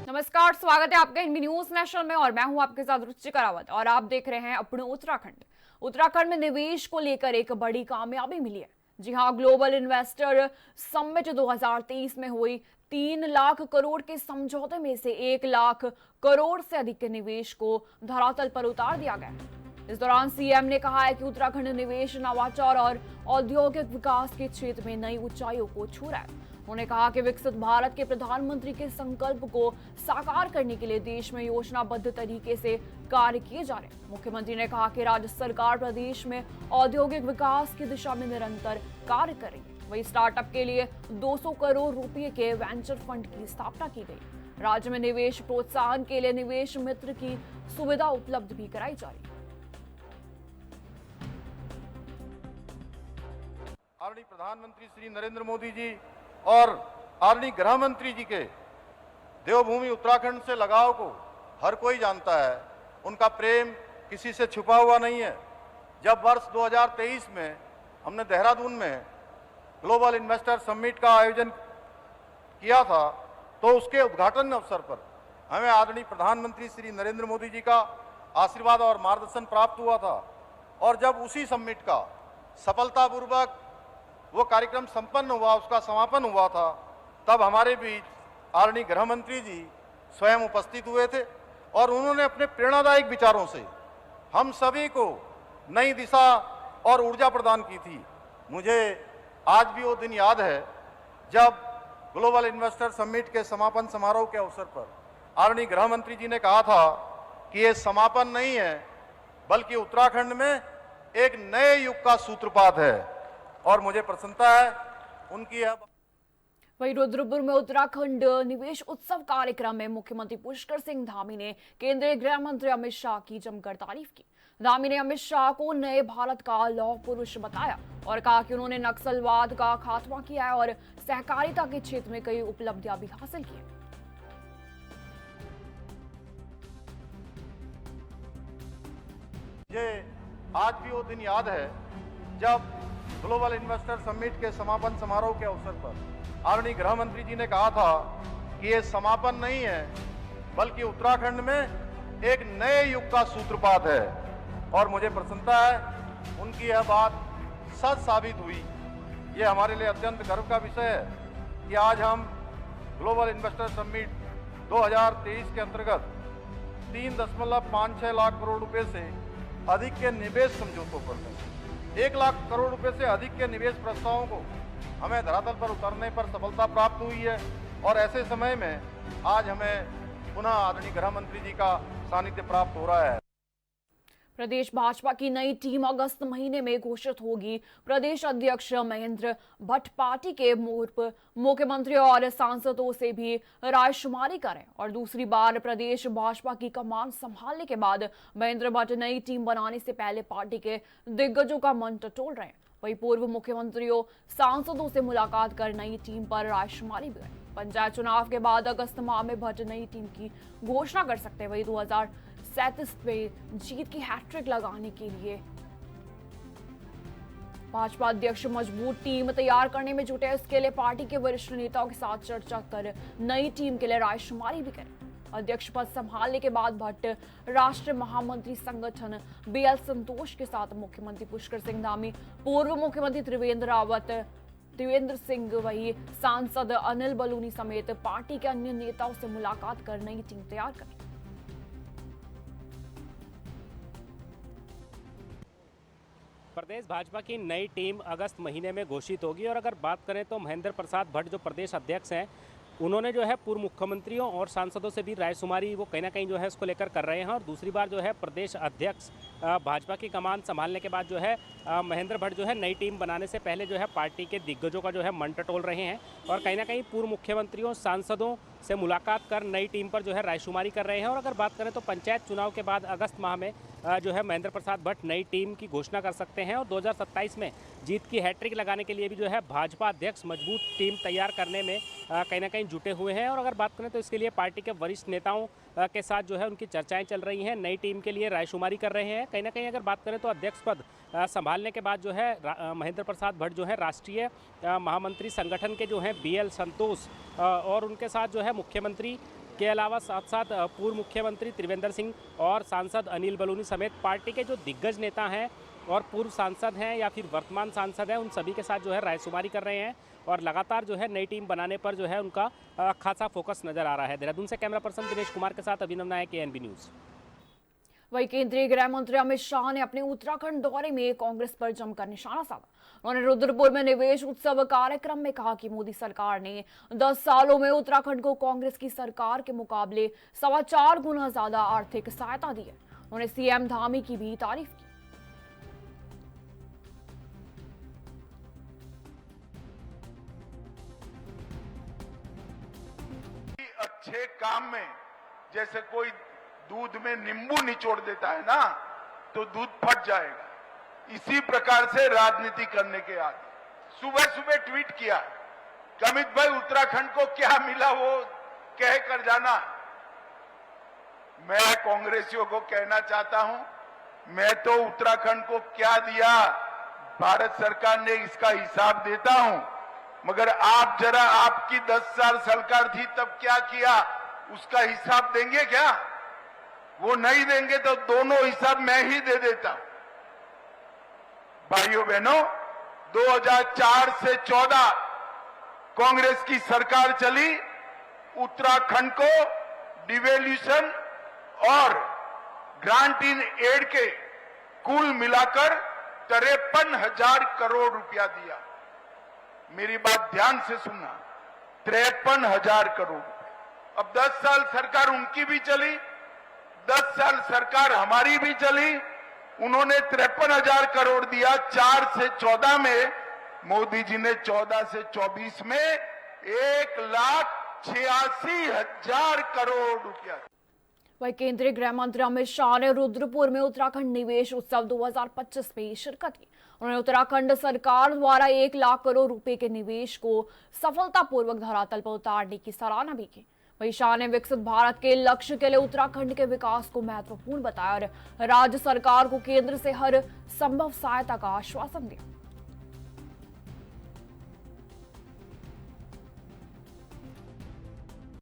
नमस्कार, स्वागत है आपका हिंदी न्यूज नेशनल में और मैं हूं आपके साथ रुचिका रावत और आप देख रहे हैं अपने उत्तराखंड। उत्तराखंड में निवेश को लेकर एक बड़ी कामयाबी मिली है। जी हां, ग्लोबल इन्वेस्टर समिट 2023 में हुई 3 लाख करोड़ के समझौते में से 1 लाख करोड़ से अधिक के निवेश को धरातल पर उतार दिया गया। इस दौरान सीएम ने कहा है कि उत्तराखंड निवेश, नवाचार और औद्योगिक विकास के क्षेत्र में नई ऊंचाइयों को छू रहा है। उन्होंने कहा कि विकसित भारत के प्रधानमंत्री के संकल्प को साकार करने के लिए देश में योजनाबद्ध तरीके से कार्य किए जा रहे हैं। मुख्यमंत्री ने कहा कि राज्य सरकार प्रदेश में औद्योगिक विकास की दिशा में निरंतर कार्य कर रही है। वहीं स्टार्टअप के लिए 200 करोड़ रुपए के वेंचर फंड की स्थापना की गई। राज्य में निवेश प्रोत्साहन के लिए निवेश मित्र की सुविधा उपलब्ध भी कराई जा रही है। आदरणीय प्रधानमंत्री श्री नरेंद्र मोदी जी और आदरणीय गृह मंत्री जी के देवभूमि उत्तराखंड से लगाव को हर कोई जानता है। उनका प्रेम किसी से छुपा हुआ नहीं है। जब वर्ष 2023 में हमने देहरादून में ग्लोबल इन्वेस्टर समिट का आयोजन किया था, तो उसके उद्घाटन अवसर पर हमें आदरणीय प्रधानमंत्री श्री नरेंद्र मोदी जी का आशीर्वाद और मार्गदर्शन प्राप्त हुआ था। और जब उसी समिट का सफलतापूर्वक वो कार्यक्रम संपन्न हुआ, उसका समापन हुआ था, तब हमारे बीच आदरणीय गृह मंत्री जी स्वयं उपस्थित हुए थे और उन्होंने अपने प्रेरणादायक विचारों से हम सभी को नई दिशा और ऊर्जा प्रदान की थी। मुझे आज भी वो दिन याद है जब ग्लोबल इन्वेस्टर समिट के समापन समारोह के अवसर पर आदरणीय गृह मंत्री जी ने कहा था कि ये समापन नहीं है, बल्कि उत्तराखंड में एक नए युग का सूत्रपात है। और मुझे प्रसन्नता है उनकी। वहीं रुद्रपुर में उत्तराखंड निवेश उत्सव कार्यक्रम में मुख्यमंत्री पुष्कर सिंह धामी ने केंद्रीय गृह मंत्री अमित शाह की जमकर तारीफ की। धामी ने अमित शाह को नए भारत का लौह पुरुष बताया और कहा कि उन्होंने नक्सलवाद का खात्मा किया है और सहकारिता के क्षेत्र में कई उपलब्धियां भी हासिल की। मुझे आज भी वो दिन याद है जब ग्लोबल इन्वेस्टर समिट के समापन समारोह के अवसर पर आदरणीय गृह मंत्री जी ने कहा था कि ये समापन नहीं है, बल्कि उत्तराखंड में एक नए युग का सूत्रपात है। और मुझे प्रसन्नता है उनकी यह बात सच साबित हुई। ये हमारे लिए अत्यंत गर्व का विषय है कि आज हम ग्लोबल इन्वेस्टर समिट 2023 के अंतर्गत 3.56 लाख करोड़ रुपए से अधिक के निवेश समझौतों पर हैं। 1 लाख करोड़ रुपए से अधिक के निवेश प्रस्तावों को हमें धरातल पर उतारने पर सफलता प्राप्त हुई है। और ऐसे समय में आज हमें पुनः आदरणीय गृह मंत्री जी का सानिध्य प्राप्त हो रहा है। प्रदेश भाजपा की नई टीम अगस्त महीने में घोषित होगी। प्रदेश अध्यक्ष महेंद्र भट्ट पार्टी के पूर्व मुख्यमंत्री और सांसदों से भी रायशुमारी करें और दूसरी बार प्रदेश भाजपा की कमान संभालने के बाद महेंद्र भट्ट नई टीम बनाने से पहले पार्टी के दिग्गजों का मन टटोल रहे हैं। वहीं पूर्व मुख्यमंत्रियों, सांसदों से मुलाकात कर नई टीम पर रायशुमारी भी करें। पंचायत चुनाव के बाद अगस्त माह में भट्ट नई टीम की घोषणा कर सकते हैं। वही 2037 में जीत की हैट्रिक लगाने के लिए भाजपा अध्यक्ष मजबूत टीम तैयार करने में जुटे। इसके लिए पार्टी के वरिष्ठ नेताओं के साथ चर्चा कर नई टीम के लिए रायशुमारी भी करें। अध्यक्ष पद संभालने के बाद भट्ट राष्ट्रीय महामंत्री संगठन बीएल संतोष के साथ मुख्यमंत्री पुष्कर सिंह धामी, पूर्व मुख्यमंत्री त्रिवेंद्र सिंह, वही सांसद अनिल बलूनी समेत पार्टी के अन्य नेताओं से मुलाकात कर नई टीम तैयार करें। प्रदेश भाजपा की नई टीम अगस्त महीने में घोषित होगी। और अगर बात करें तो महेंद्र प्रसाद भट्ट जो प्रदेश अध्यक्ष हैं, उन्होंने जो है पूर्व मुख्यमंत्रियों और सांसदों से भी रायशुमारी वो कहीं ना कहीं जो है इसको लेकर कर रहे हैं। और दूसरी बार जो है प्रदेश अध्यक्ष भाजपा की कमान संभालने के बाद जो है महेंद्र भट्ट जो है नई टीम बनाने से पहले जो है पार्टी के दिग्गजों का जो है मन टटोल रहे हैं और कहीं ना कहीं पूर्व मुख्यमंत्रियों, सांसदों से मुलाकात कर नई टीम पर जो है रायशुमारी कर रहे हैं। और अगर बात करें तो पंचायत चुनाव के बाद अगस्त माह में जो है महेंद्र प्रसाद भट्ट नई टीम की घोषणा कर सकते हैं और 2027 में जीत की हैट्रिक लगाने के लिए भी जो है भाजपा अध्यक्ष मजबूत टीम तैयार करने में कहीं ना कहीं जुटे हुए हैं। और अगर बात करें तो इसके लिए पार्टी के वरिष्ठ नेताओं के साथ जो है उनकी चर्चाएं चल रही हैं, नई टीम के लिए रायशुमारी कर रहे हैं। कहीं ना कहीं अगर बात करें तो अध्यक्ष पद संभालने के बाद जो है महेंद्र प्रसाद भट्ट जो है राष्ट्रीय महामंत्री संगठन के जो हैं बीएल संतोष और उनके साथ जो है मुख्यमंत्री के अलावा साथ साथ पूर्व मुख्यमंत्री त्रिवेंद्र सिंह और सांसद अनिल बलूनी समेत पार्टी के जो दिग्गज नेता हैं और पूर्व सांसद हैं या फिर वर्तमान सांसद हैं, उन सभी के साथ जो है रायशुमारी कर रहे हैं और लगातार जो है नई टीम बनाने पर जो है उनका खासा फोकस नजर आ रहा है। देहरादून से कैमरा पर्सन दिनेश कुमार के साथ अभिनव नायक, ANB न्यूज़। वहीं केंद्रीय गृह मंत्री अमित शाह ने अपने उत्तराखंड दौरे में कांग्रेस पर जमकर निशाना साधा। उन्होंने रुद्रपुर में निवेश उत्सव कार्यक्रम में कहा कि मोदी सरकार ने 10 सालों में उत्तराखंड को कांग्रेस की सरकार के मुकाबले 4.25 गुना ज्यादा आर्थिक सहायता दी है। उन्होंने सीएम धामी की भी तारीफ की। अच्छे काम में जैसे कोई दूध में नींबू निचोड़ देता है ना, तो दूध फट जाएगा। इसी प्रकार से राजनीति करने के आगे सुबह सुबह ट्वीट किया कि अमित भाई उत्तराखंड को क्या मिला वो कह कर जाना। मैं कांग्रेसियों को कहना चाहता हूं, मैं तो उत्तराखंड को क्या दिया भारत सरकार ने इसका हिसाब देता हूं, मगर आप जरा आपकी 10 साल सरकार थी तब क्या किया उसका हिसाब देंगे क्या? वो नहीं देंगे तो दोनों हिसाब मैं ही दे देता हूं। भाइयों बहनों, 2004 से 14 कांग्रेस की सरकार चली। उत्तराखंड को डिवेल्यूशन और ग्रांट इन एड के कुल मिलाकर 53,000 करोड़ रुपया दिया। मेरी बात ध्यान से सुनना, 53,000 करोड़। अब 10 साल सरकार उनकी भी चली, 10 साल सरकार हमारी भी चली। उन्होंने 53,000 करोड़ दिया। 4 से 14 में मोदी जी ने 14 से 24 में 1,86,000 करोड़ रुपया। वहीं केंद्रीय गृह मंत्री अमित शाह ने रुद्रपुर में उत्तराखंड निवेश उत्सव 2025 में शिरकत की। उन्होंने उत्तराखंड सरकार द्वारा 1 लाख करोड़ रुपए के निवेश को सफलतापूर्वक धरातल पर उतारने की सराहना भी की। वहीं शाह ने विकसित भारत के लक्ष्य के लिए उत्तराखंड के विकास को महत्वपूर्ण बताया और राज्य सरकार को केंद्र से हर संभव सहायता का आश्वासन दिया।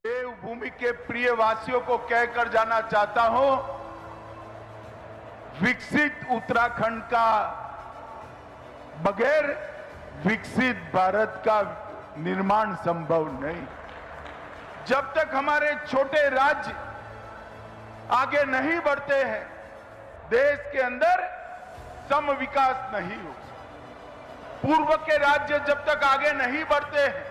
देवभूमि के प्रिय वासियों को कहकर जाना चाहता हूं, विकसित उत्तराखंड का बगैर विकसित भारत का निर्माण संभव नहीं। जब तक हमारे छोटे राज्य आगे नहीं बढ़ते हैं, देश के अंदर सम विकास नहीं हो सकता। पूर्व के राज्य जब तक आगे नहीं बढ़ते हैं,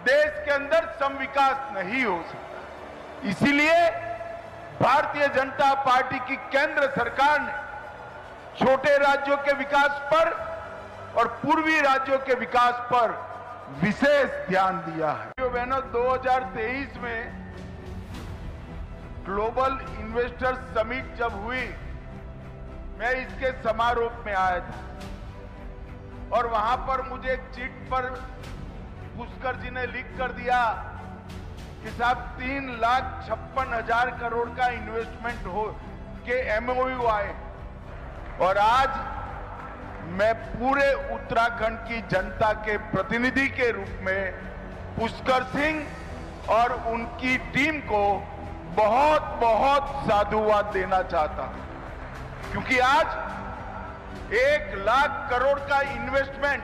देश के अंदर सम विकास नहीं हो सकता। इसीलिए भारतीय जनता पार्टी की केंद्र सरकार ने छोटे राज्यों के विकास पर और पूर्वी राज्यों के विकास पर विशेष ध्यान दिया है। बहनों, 2023 में ग्लोबल इन्वेस्टर समिट जब हुई, मैं इसके समारोह में आया था और वहां पर मुझे एक चिट पर पुष्कर जी ने लिख कर दिया कि साहब 3,56,000 करोड़ का इन्वेस्टमेंट हो के MOU आए। और आज मैं पूरे उत्तराखंड की जनता के प्रतिनिधि के रूप में पुष्कर सिंह और उनकी टीम को बहुत बहुत साधुवाद देना चाहता हूं, क्योंकि आज 1 लाख करोड़ का इन्वेस्टमेंट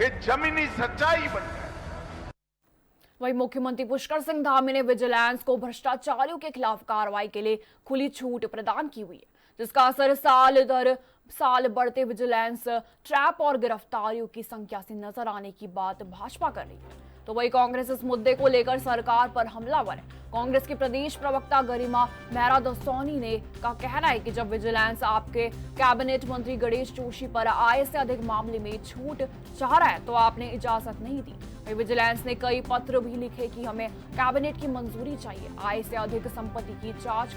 ये जमीनी सच्चाई बन गया। वहीं मुख्यमंत्री पुष्कर सिंह धामी ने विजिलेंस को भ्रष्टाचारियों के खिलाफ कार्रवाई के लिए खुली छूट प्रदान की हुई है, जिसका असर साल दर साल बढ़ते विजिलेंस ट्रैप और गिरफ्तारियों की संख्या से नजर आने की बात भाजपा कर रही है। तो वही कांग्रेस इस मुद्दे को लेकर सरकार पर हमलावर है। कांग्रेस की प्रदेश प्रवक्ता गरिमा मेहरा दस्तौनी ने का कहना है कि जब विजिलेंस आपके कैबिनेट मंत्री गणेश जोशी पर आय से अधिक मामले में छूट चाह रहा है तो आपने इजाजत नहीं दी। विजिलेंस ने कई पत्र भी लिखे कि हमें कैबिनेट की मंजूरी चाहिए आय से अधिक संपत्ति की जांच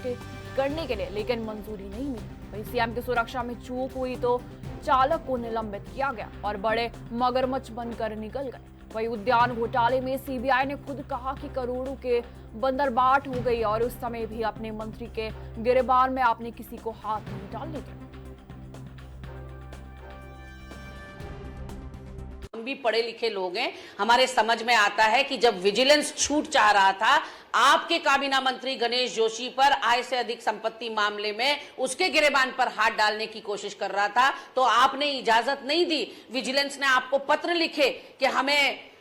करने के लिए, लेकिन मंजूरी नहीं मिली। वहीं सीएम की सुरक्षा में चूक हुई तो चालक को निलंबित किया गया और बड़े मगरमच्छ बनकर निकल गए। वहीं उद्यान घोटाले में सीबीआई ने खुद कहा कि करोड़ों के बंदरबाट हो गई और उस समय भी अपने मंत्री के गिरबान में आपने किसी को हाथ नहीं डालने दिया। हम भी पढ़े लिखे लोग हैं, हमारे समझ में आता है कि जब विजिलेंस छूट चाह रहा था आपके काबीना मंत्री गणेश जोशी पर आय से अधिक संपत्ति मामले में उसके गिरेबान पर हाथ डालने की कोशिश कर रहा था, तो आपने इजाजत नहीं दी। विजिलेंस ने आपको पत्र लिखे कि हमें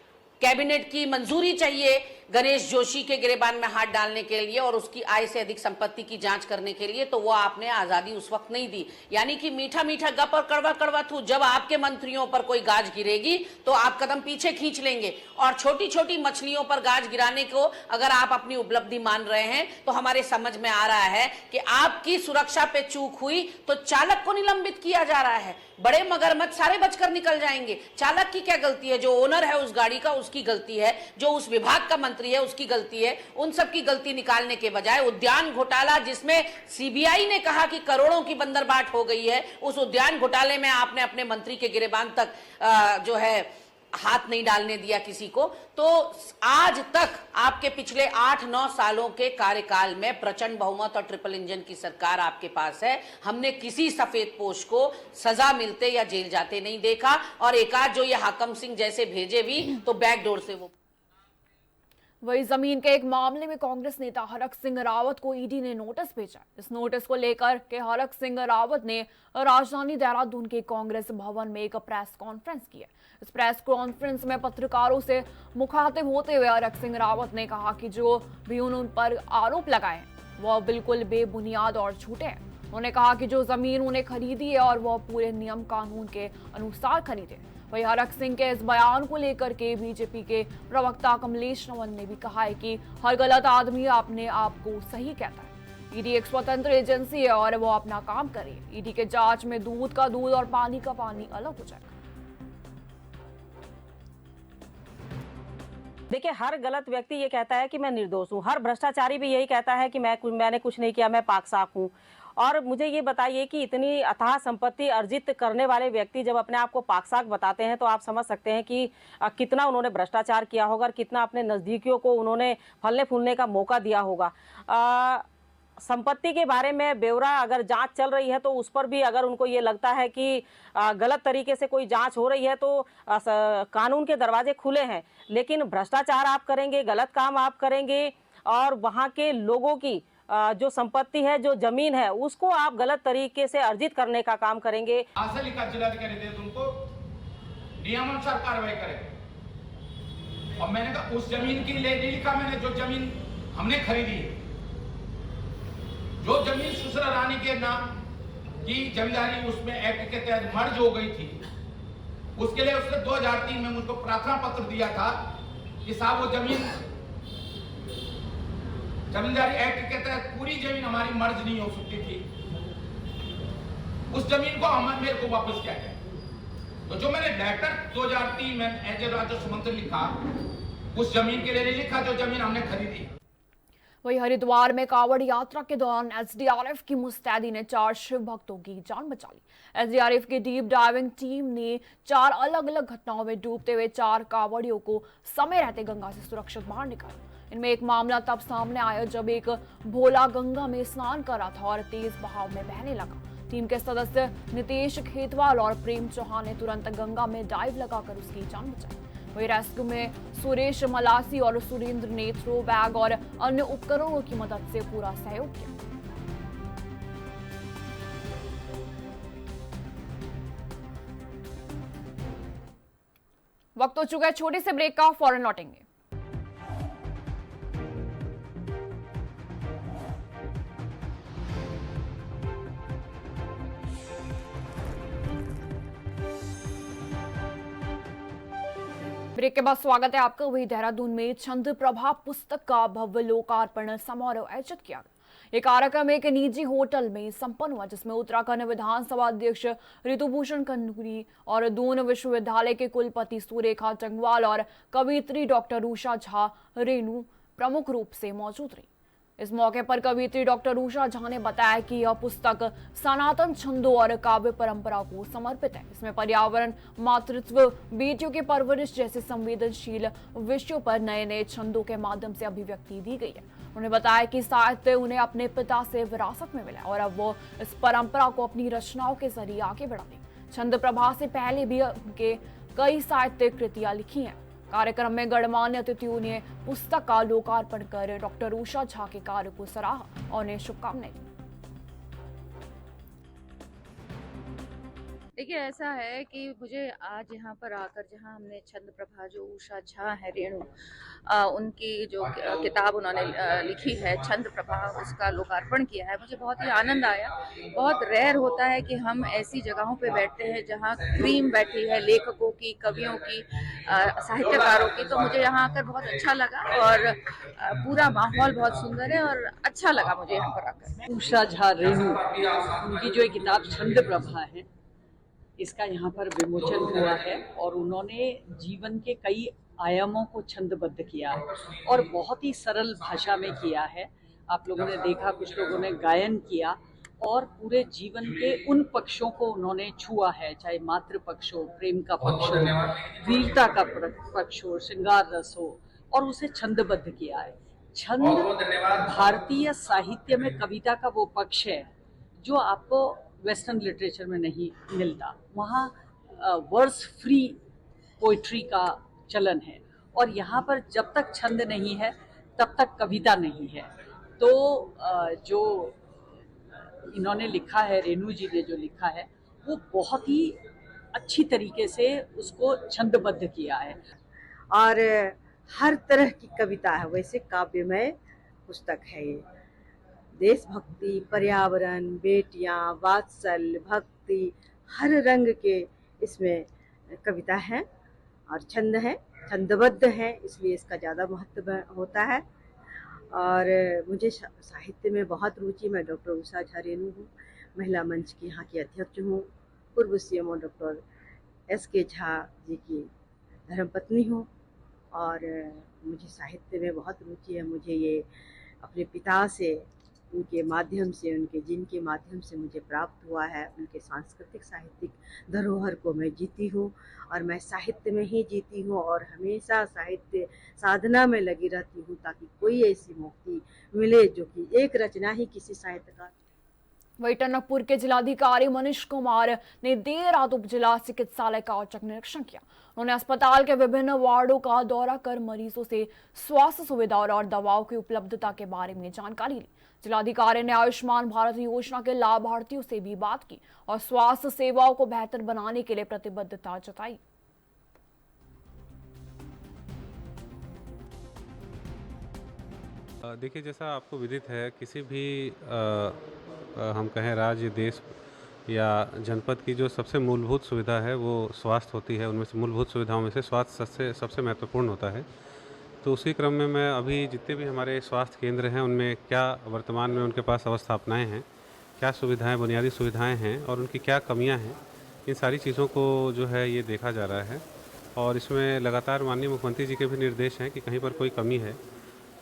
कैबिनेट की मंजूरी चाहिए गणेश जोशी के गिरेबान में हाथ डालने के लिए और उसकी आय से अधिक संपत्ति की जांच करने के लिए, तो वो आपने आजादी उस वक्त नहीं दी। यानी कि मीठा मीठा गप और कड़वा कड़वा थू, जब आपके मंत्रियों पर कोई गाज गिरेगी तो आप कदम पीछे खींच लेंगे। और छोटी छोटी मछलियों पर गाज गिराने को अगर आप अपनी उपलब्धि मान रहे हैं तो हमारे समझ में आ रहा है कि आपकी सुरक्षा पे चूक हुई तो चालक को निलंबित किया जा रहा है। बड़े मगरमच्छ सारे बचकर निकल जाएंगे। चालक की क्या गलती है? जो ओनर है उस गाड़ी का, उसकी गलती है। जो उस विभाग का मंत्री है उसकी गलती है। उन सब की गलती निकालने के बजाय उद्यान घोटाला, जिसमें सीबीआई ने कहा कि करोड़ों की बंदरबाट हो गई है, उस उद्यान घोटाले में आपने अपने मंत्री के गिरेबान तक जो है हाथ नहीं डालने दिया किसी को। तो आज तक आपके पिछले 8-9 सालों के कार्यकाल में प्रचंड बहुमत और ट्रिपल इंजन की सरकार आपके पास है। हमने किसी सफेद पोश को सजा मिलते या जेल जाते नहीं देखा, और एकाध जो ये हाकम सिंह जैसे भेजे भी तो बैकडोर से वो। वही जमीन के एक मामले में कांग्रेस नेता हरक सिंह रावत को ईडी ने नोटिस भेजा। इस नोटिस को लेकर के हरक सिंह रावत ने राजधानी देहरादून के कांग्रेस भवन में एक प्रेस कॉन्फ्रेंस की है। इस प्रेस कॉन्फ्रेंस में पत्रकारों से मुखातिब होते हुए हरक सिंह रावत ने कहा कि जो भी उन पर आरोप लगाए वह बिल्कुल बेबुनियाद और झूठे हैं। उन्होंने कहा कि जो जमीन उन्हें खरीदी है और वह पूरे नियम कानून के अनुसार खरीदे। वही हरक सिंह के इस बयान को लेकर के बीजेपी के प्रवक्ता कमलेश नवन ने भी कहा है कि हर गलत आदमी अपने आप को सही कहता है। ईडी एक स्वतंत्र एजेंसी है और वो अपना काम करे। ईडी के जांच में दूध का दूध और पानी का पानी अलग हो जाएगा। देखिए, हर गलत व्यक्ति ये कहता है कि मैं निर्दोष हूँ। हर भ्रष्टाचारी भी यही कहता है कि मैंने कुछ नहीं किया, मैं पाक साफ हूँ। और मुझे ये बताइए कि इतनी अथाह संपत्ति अर्जित करने वाले व्यक्ति जब अपने आप को पाक साफ बताते हैं तो आप समझ सकते हैं कि कितना उन्होंने भ्रष्टाचार किया होगा और कितना अपने नज़दीकियों को उन्होंने फलने फूलने का मौका दिया होगा। संपत्ति के बारे में ब्यौरा अगर जांच चल रही है तो उस पर भी अगर उनको ये लगता है कि गलत तरीके से कोई जांच हो रही है तो कानून के दरवाजे खुले हैं। लेकिन भ्रष्टाचार आप करेंगे, गलत काम आप करेंगे और वहाँ के लोगों की जो संपत्ति है, जो जमीन है, उसको आप गलत तरीके से अर्जित करने का काम करेंगे। हासिल लिखा जिलाधिकारी दे तुमको नियमानुसार कार्रवाई करें। और मैंने कहा उस जमीन की ले नहीं लिखा मैंने, जो जमीन हमने खरीदी है, जो जमीन सुसरा रानी के नाम की जमींदारी उसमें एक्ट के तहत मर्ज हो गई थी, उसके लिए उसने 2003 में मुझको प्रार्थना पत्र दिया था कि साहब वो जमींदारी एक्ट के तहत पूरी जमीन हमारी मर्ज नहीं हो सकती थी, उस जमीन को मेरे को वापस किया गया। तो जो मैंने लेटर 2003 में एज ए राजस्व मंत्री लिखा, उस जमीन के लिए नहीं लिखा जो जमीन हमने खरीदी। वही हरिद्वार में कांवड़ यात्रा के दौरान एसडीआरएफ की मुस्तैदी ने 4 शिव भक्तों की जान बचा ली। एसडीआरएफ की डीप डाइविंग टीम ने 4 अलग अलग घटनाओं में डूबते हुए 4 कांवड़ियों को समय रहते गंगा से सुरक्षित बाहर निकाला। इनमें एक मामला तब सामने आया जब एक भोला गंगा में स्नान कर रहा था और तेज बहाव में बहने लगा। टीम के सदस्य नितेश खेतवाल और प्रेम चौहान ने तुरंत गंगा में डाइव लगाकर उसकी जान बचाई। वही रेस्क्यू में सुरेश मलासी और सुरेंद्र ने थ्रो बैग और अन्य उपकरणों की मदद से पूरा सहयोग किया। वक्त हो चुका है छोटे से ब्रेक का, फौरन लौटेंगे। ब्रेक के बाद स्वागत है आपका। वही देहरादून में छंद प्रभा पुस्तक का भव्य लोकार्पण समारोह आयोजित किया गया। ये कार्यक्रम एक निजी होटल में संपन्न हुआ, जिसमें उत्तराखंड विधानसभा अध्यक्ष ऋतुभूषण कन्नूरी और दून विश्वविद्यालय के कुलपति सुरेखा जंगवाल और कवियत्री डॉक्टर उषा झा रेणु प्रमुख रूप से मौजूद रही। इस मौके पर कवियत्री डॉक्टर उषा झा ने बताया कि यह पुस्तक सनातन छंदों और काव्य परंपरा को समर्पित है। इसमें पर्यावरण, मातृत्व, बेटियों की परवरिश जैसे संवेदनशील विषयों पर नए नए छंदों के माध्यम से अभिव्यक्ति दी गई है। उन्होंने बताया कि साहित्य उन्हें अपने पिता से विरासत में मिला और अब वो इस परंपरा को अपनी रचनाओं के जरिए आगे बढ़ा रही। छंद प्रभा से पहले भी उनके कई साहित्यिक कृतियां लिखी हैं। कार्यक्रम में गणमान्य अतिथियों ने पुस्तक का लोकार्पण कर डॉक्टर उषा झा के कार्य को सराहा और उन्हें शुभकामनाएं दी। देखिए, ऐसा है कि मुझे आज यहाँ पर आकर, जहाँ हमने छंद प्रभा जो उषा झा है रेणु, उनकी जो किताब उन्होंने लिखी है छंद प्रभा, उसका लोकार्पण किया है, मुझे बहुत ही आनंद आया। बहुत रेयर होता है कि हम ऐसी जगहों पे बैठते हैं जहाँ क्रीम बैठी है लेखकों की, कवियों की, साहित्यकारों की। तो मुझे यहाँ आकर बहुत अच्छा लगा और पूरा माहौल बहुत सुंदर है और अच्छा लगा मुझे यहाँ पर आकर। उषा झा रेणु, उनकी जो किताब छंद प्रभा है, इसका यहाँ पर विमोचन हुआ है और उन्होंने जीवन के कई आयामों को छंदबद्ध किया है और बहुत ही सरल भाषा में किया है। आप लोगों ने देखा, कुछ लोगों ने गायन किया और पूरे जीवन के उन पक्षों को उन्होंने छुआ है, चाहे मातृ पक्ष हो, प्रेम का पक्ष हो, वीरता का पक्ष हो, श्रृंगार रस हो, और उसे छंदबद्ध किया है। छंद भारतीय साहित्य में कविता का वो पक्ष है जो आपको वेस्टर्न लिटरेचर में नहीं मिलता। वहाँ वर्ड्स फ्री पोइट्री का चलन है और यहाँ पर जब तक छंद नहीं है तब तक कविता नहीं है। तो जो इन्होंने लिखा है, रेणु जी ने जो लिखा है, वो बहुत ही अच्छी तरीके से उसको छंदबद्ध किया है और हर तरह की कविता है। वैसे काव्यमय पुस्तक है ये। देशभक्ति, पर्यावरण, बेटियां, वात्सल्य, भक्ति, हर रंग के इसमें कविता है और छंद है, छंदबद्ध है, इसलिए इसका ज़्यादा महत्व होता है। और मुझे साहित्य में बहुत रुचि। मैं डॉक्टर उषा झा रेणु हूँ, महिला मंच की यहाँ की अध्यक्ष हूँ, पूर्व CMO doctor SK Jha ji की धर्मपत्नी हूँ और मुझे साहित्य में बहुत रुचि है। मुझे ये अपने पिता से, उनके माध्यम से, उनके जिनके माध्यम से मुझे प्राप्त हुआ है। उनके सांस्कृतिक साहित्यिक धरोहर को मैं जीती हूँ और मैं साहित्य में ही जीती हूँ और हमेशा साहित्य साधना में लगी रहती हूँ ताकि कोई ऐसी मुक्ति मिले जो कि एक रचना ही किसी साहित्यकार। वहीं टनकपुर के जिलाधिकारी मनीष कुमार ने देर रात उप जिला चिकित्सालय का औचक निरीक्षण किया। उन्होंने अस्पताल के विभिन्न वार्डों का दौरा कर मरीजों से स्वास्थ्य सुविधा और दवाओं की उपलब्धता के बारे में जानकारी ली। जिलाधिकारी ने आयुष्मान भारत योजना के लाभार्थियों से भी बात की और स्वास्थ्य सेवाओं को बेहतर बनाने के लिए प्रतिबद्धता जताई। देखिए, जैसा आपको विदित है, किसी भी हम कहें राज्य, देश या जनपद की जो सबसे मूलभूत सुविधा है वो स्वास्थ्य होती है। उनमें से मूलभूत सुविधाओं में से स्वास्थ्य सबसे महत्वपूर्ण होता है। तो उसी क्रम में मैं अभी जितने भी हमारे स्वास्थ्य केंद्र हैं उनमें क्या वर्तमान में उनके पास अवस्थापनाएँ हैं, क्या सुविधाएं, बुनियादी सुविधाएं हैं और उनकी क्या कमियां हैं, इन सारी चीज़ों को जो है ये देखा जा रहा है। और इसमें लगातार माननीय मुख्यमंत्री जी के भी निर्देश हैं कि कहीं पर कोई कमी है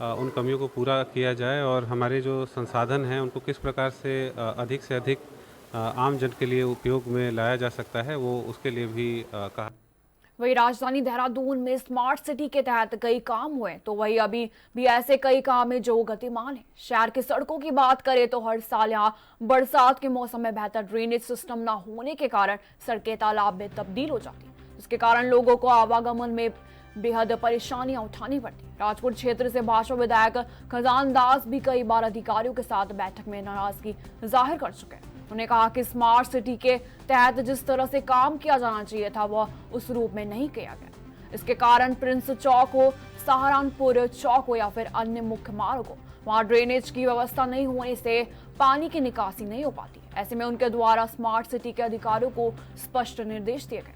उन कमियों को पूरा किया जाए और हमारे जो संसाधन हैं उनको किस प्रकार से अधिक आम जन के लिए उपयोग में लाया जा सकता है, वो उसके लिए भी कहा। वही राजधानी देहरादून में स्मार्ट सिटी के तहत कई काम हुए, तो वही अभी भी ऐसे कई काम है जो गतिमान है। शहर की सड़कों की बात करें तो हर साल यहाँ बरसात के मौसम में बेहतर ड्रेनेज सिस्टम न होने के कारण सड़कें तालाब में तब्दील हो जाती, जिसके कारण लोगों को आवागमन में बेहद परेशानियां उठानी पड़ती। राजपुर क्षेत्र से भाजपा विधायक खजान दास भी कई बार अधिकारियों के साथ बैठक में नाराजगी जाहिर कर चुके हैं। उन्होंने कहा कि स्मार्ट सिटी के तहत जिस तरह से काम किया जाना चाहिए था वह उस रूप में नहीं किया गया। इसके कारण प्रिंस चौक हो, सहारनपुर चौक हो या फिर अन्य मुख्य मार्ग हो, वहां ड्रेनेज की व्यवस्था नहीं होने से पानी की निकासी नहीं हो पाती। ऐसे में उनके द्वारा स्मार्ट सिटी के अधिकारियों को स्पष्ट निर्देश दिए गए।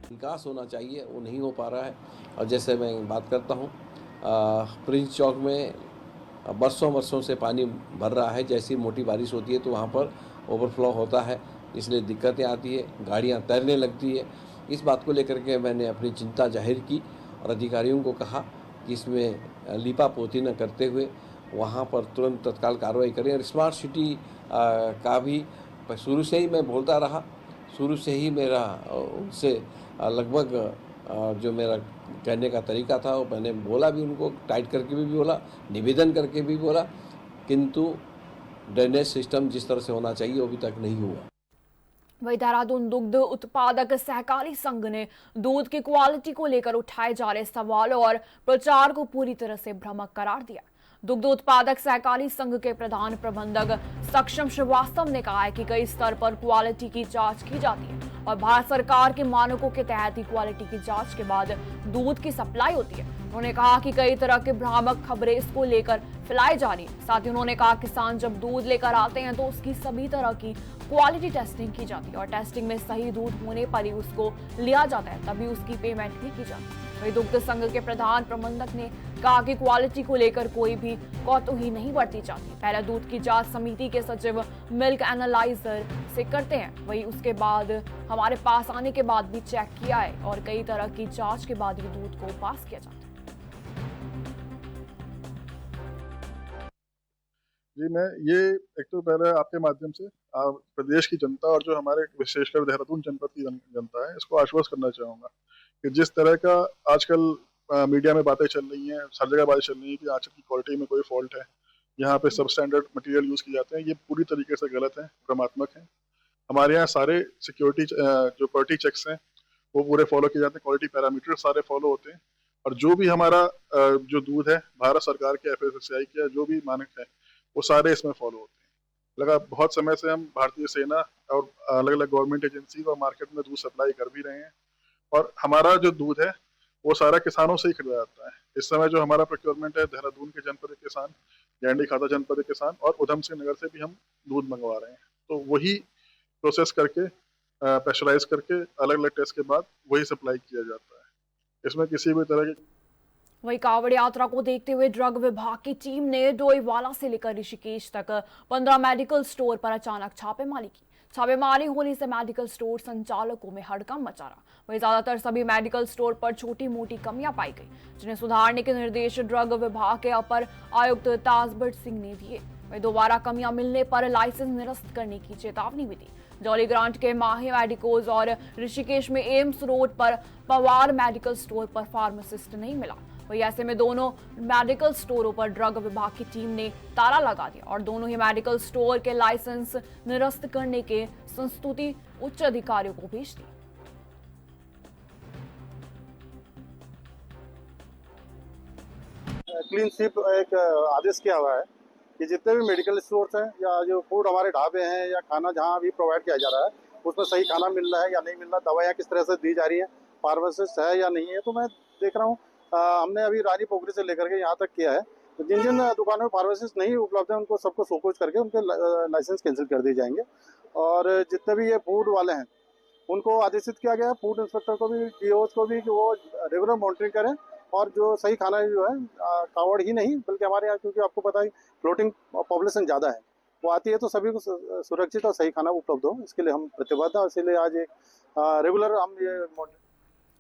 विकास होना चाहिए, वो नहीं हो पा रहा है। और जैसे मैं बात करता हूँ, प्रिंस चौक में बरसों से पानी भर रहा है। जैसी मोटी बारिश होती है तो वहाँ पर ओवरफ्लो होता है, इसलिए दिक्कतें आती है, गाड़ियाँ तैरने लगती है। इस बात को लेकर के मैंने अपनी चिंता जाहिर की और अधिकारियों को कहा कि इसमें लीपा पोती न करते हुए वहाँ पर तुरंत तत्काल कार्रवाई करें। और स्मार्ट सिटी का भी शुरू से ही मैं बोलता रहा, शुरू से ही मेरा उनसे लगभग जो मेरा कहने का तरीका था वो मैंने बोला भी, उनको टाइट करके भी बोला, निवेदन करके भी बोला, किंतु ड्रेनेज सिस्टम जिस तरह से होना चाहिए वो अभी तक नहीं हुआ। वही देहरादून दुग्ध उत्पादक सहकारी संघ ने दूध की क्वालिटी को लेकर उठाए जा रहे सवालों और प्रचार को पूरी तरह से भ्रामक करार दिया। दुग्ध उत्पादक सहकारी संघ के प्रधान प्रबंधक सक्षम श्रीवास्तव ने कहा है कि कई स्तर पर क्वालिटी की जांच की जाती है और भारत सरकार के मानकों के तहत ही क्वालिटी की जांच के बाद दूध की सप्लाई होती है। उन्होंने कहा कि कई तरह की भ्रामक खबरें इसको लेकर फैलाई जा रही है। साथ ही उन्होंने कहा किसान जब दूध लेकर आते हैं तो उसकी सभी तरह की क्वालिटी टेस्टिंग की जाती है और टेस्टिंग में सही दूध होने पर ही उसको लिया जाता है, तभी उसकी पेमेंट भी की जाती है। वही दुग्ध संघ के प्रधान प्रबंधक ने कहा कि क्वालिटी को लेकर कोई भी कौतूहली नहीं बरती जाती। पहले दूध की जांच समिति के सचिव मिल्क एनालाइजर से करते हैं, वही उसके बाद हमारे पास आने के बाद भी चेक किया है और कई तरह की जांच के बाद ही दूध को पास किया जाता है। जी, मैं ये एक तो पहले आपके माध्यम से प्रदेश की जनता और जो हमारे विशेषकर देहरादून जनपद की जनता है, इसको आश्वस्त करना चाहूँगा कि जिस तरह का आजकल मीडिया में बातें चल रही हैं, हर जगह बातें चल रही हैं कि आचर की क्वालिटी में कोई फॉल्ट है, यहाँ पे सब स्टैंडर्ड मटेरियल यूज़ किए जाते हैं, ये पूरी तरीके से गलत है, भ्रमात्मक है। हमारे यहाँ सारे सिक्योरिटी जो क्वालिटी चेक्स हैं वो पूरे फॉलो किए जाते हैं, क्वालिटी पैरामीटर सारे फॉलो होते हैं और जो भी हमारा जो दूध है भारत सरकार के FSSAI के जो भी मानक है वो सारे इसमें फॉलो होते हैं। लगा बहुत समय से हम भारतीय सेना और अलग अलग गवर्नमेंट एजेंसी और मार्केट में दूध सप्लाई कर भी रहे हैं और हमारा जो दूध है वो सारा किसानों से ही खरीदा जाता है। इस समय जो हमारा प्रोक्योरमेंट है देहरादून के जनपद के किसान, गैंडी खाता जनपद के किसान और उधम सिंह नगर से भी हम दूध मंगवा रहे हैं, तो वही प्रोसेस करके प्रेशराइज करके अलग अलग टेस्ट के बाद वही सप्लाई किया जाता है। इसमें किसी भी तरह की वही कांवड़ यात्रा को देखते हुए ड्रग विभाग की टीम ने डोईवाला से लेकर ऋषिकेश तक 15 मेडिकल स्टोर पर अचानक छापेमारी की। छापेमारी होने से मेडिकल स्टोर संचालकों में हड़कंप मचा रहा। वही ज्यादातर सभी मेडिकल स्टोर पर छोटी मोटी कमियां पाई गई, जिन्हें सुधारने के निर्देश ड्रग विभाग के अपर आयुक्त ताजबट सिंह ने दिए। वही दोबारा कमियां मिलने पर लाइसेंस निरस्त करने की चेतावनी भी दी। जॉली ग्रांट के माही मेडिकोज और ऋषिकेश में एम्स रोड पर पवार मेडिकल स्टोर पर फार्मासिस्ट नहीं मिला। वही ऐसे में दोनों मेडिकल स्टोरों पर ड्रग विभाग की टीम ने ताला लगा दिया और दोनों ही मेडिकल स्टोर के लाइसेंस निरस्त करने के संस्तुति उच्च अधिकारियों को भेज दी। क्लीन स्वीप एक आदेश किया हुआ है कि जितने भी मेडिकल स्टोर्स हैं या जो फूड हमारे ढाबे हैं या खाना जहां भी प्रोवाइड किया जा रहा है उसमें सही खाना मिल रहा है या नहीं मिल रहा, दवाइयाँ किस तरह से दी जा रही है, फार्मासिस्ट है या नहीं है। तो मैं देख रहा हूँ हमने अभी रानी पोखरी से लेकर के यहाँ तक किया है, तो जिन जिन दुकानों में फार्मासिस्ट नहीं उपलब्ध है उनको सबको शोकॉज करके उनके लाइसेंस कैंसिल कर दिए जाएंगे। और जितने भी ये फूड वाले हैं उनको आदेशित किया गया है, फूड इंस्पेक्टर को भी, DOs को भी, कि वो रेगुलर मॉनिटरिंग करें और जो सही खाना जो है कावड़ ही नहीं बल्कि हमारे यहाँ, क्योंकि आपको पता है फ्लोटिंग पॉपुलेशन ज़्यादा है, वो आती है तो सभी को सुरक्षित और सही खाना उपलब्ध हो, इसके लिए हम प्रतिबद्ध हैं। इसलिए आज एक रेगुलर हम ये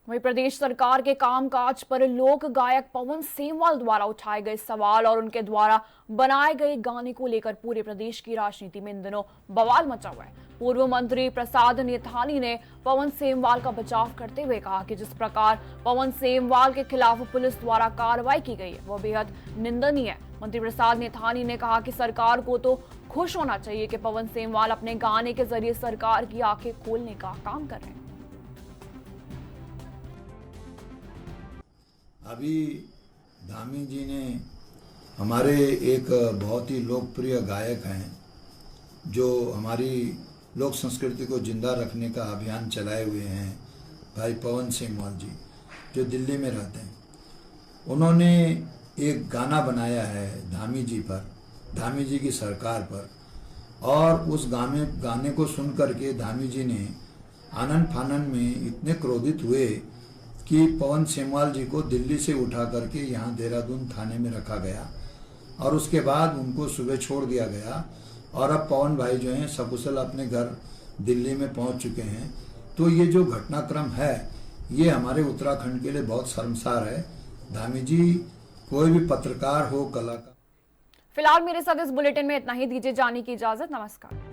वहीं प्रदेश सरकार के कामकाज पर लोक गायक पवन सेमवाल द्वारा उठाए गए सवाल और उनके द्वारा बनाए गए गाने को लेकर पूरे प्रदेश की राजनीति में इन दिनों बवाल मचा हुआ है। पूर्व मंत्री प्रसाद नेथानी ने पवन सेमवाल का बचाव करते हुए कहा कि जिस प्रकार पवन सेमवाल के खिलाफ पुलिस द्वारा कार्रवाई की गई है वह बेहद निंदनीय है। मंत्री प्रसाद नेथानी ने कहा कि सरकार को तो खुश होना चाहिए कि पवन सेमवाल अपने गाने के जरिए सरकार की आंखें खोलने का काम कर रहे हैं। अभी धामी जी ने हमारे एक बहुत ही लोकप्रिय गायक हैं जो हमारी लोक संस्कृति को जिंदा रखने का अभियान चलाए हुए हैं, भाई पवन सेमवाल जी जो दिल्ली में रहते हैं। उन्होंने एक गाना बनाया है धामी जी पर, धामी जी की सरकार पर, और उस गाने को सुन करके धामी जी ने आनन फानन में इतने क्रोधित हुए कि पवन सेमवाल जी को दिल्ली से उठा करके यहाँ देहरादून थाने में रखा गया और उसके बाद उनको सुबह छोड़ दिया गया और अब पवन भाई जो हैं सकुशल अपने घर दिल्ली में पहुँच चुके हैं। तो ये जो घटनाक्रम है ये हमारे उत्तराखंड के लिए बहुत शर्मसार है। धामी जी कोई भी पत्रकार हो, कलाकार। फिलहाल मेरे साथ इस बुलेटिन में इतना ही, दीजिए जाने की इजाजत। नमस्कार।